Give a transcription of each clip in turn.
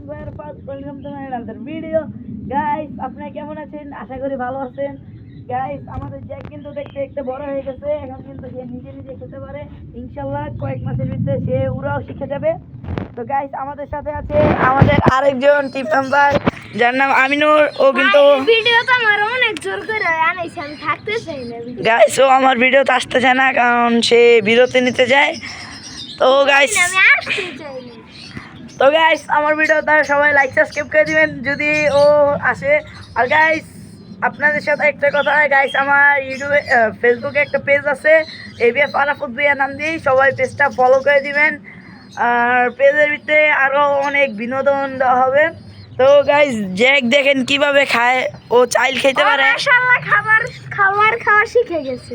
ভাইয়ের first welcome to my another video. Guys আপনারা কেমন আছেন? আশা করি ভালো আছেন। গাইস আমাদের জ্যাক কিন্তু দেখতে দেখতে বড় হয়ে গেছে, এখন কিন্তু সে নিজে নিজে খেতে পারে। ইনশাল্লাহ কয়েক মাসের ভিতরে সে উড়াও শিখে যাবে। তো গাইস আমাদের সাথে আছে আমাদের আরেকজন টিম মেম্বার যার নাম আমিনুর। ও কিন্তু ভিডিওটা আমার অনেক জোর করে আনাইছে, আমি থাকতে চাই না। গাইস ও আমার ভিডিওতে আসতে চায় না, কারণ সে বিরতি নিতে যায়। তো গাইস আমি আসতে চাই না। তো গাইস আমার ভিডিওটা সবাই লাইক সাবস্ক্রাইব করে দিবেন যদি ও আসে। আর গাইস আপনাদের সাথে একটা কথা, গাইস আমার ইউটিউবে ফেসবুকে একটা পেজ আছে, এবিএফ আরাফাত ভাইয়া নাম দিয়ে সবাই পেজটা ফলো করে দিবেন। আর পেজের ভিতরে আরও অনেক বিনোদন দেওয়া হবে। তো গাইস জ্যাক দেখেন কিভাবে খায়, ও চাইল খেতে পারে। মাশাআল্লাহ খাবার শিখে গেছে,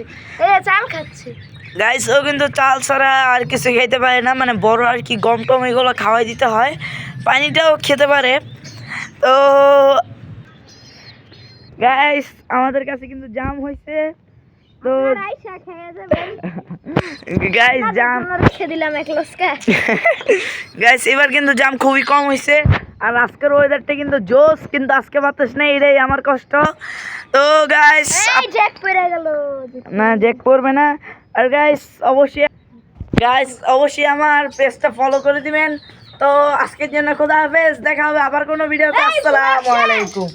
চাল খাচ্ছে। গাইস ও কিন্তু চাল ছাড়া আর কিছু খেতে পারে না, মানে বড় আর কি গম টম এগুলো খাওয়াই দিতে হয়। পানিটাও খেতে পারে। তো গাইস আমাদের কাছে কিন্তু জাম হয়েছে। তো আইসা খেয়ে যাবেন। গাইস জাম রেখে দিলাম এক লস্কা। গাইস এবার কিন্তু জাম খুবই কম হয়েছে। আর আজকের ওয়েদারটা কিন্তু জোস, কিন্তু আজকে বাতাস নেই, এটাই আমার কষ্ট। তো গাইস জ্যাক পড়ে গেল। না জ্যাক পড়বে না। আর গাইস অবশ্যই আমার পেজটা ফলো করে দিবেন। তো আজকের জন্য খোদা হাফেজ, দেখা হবে আবার কোনো ভিডিওতে। আসসালামু আলাইকুম।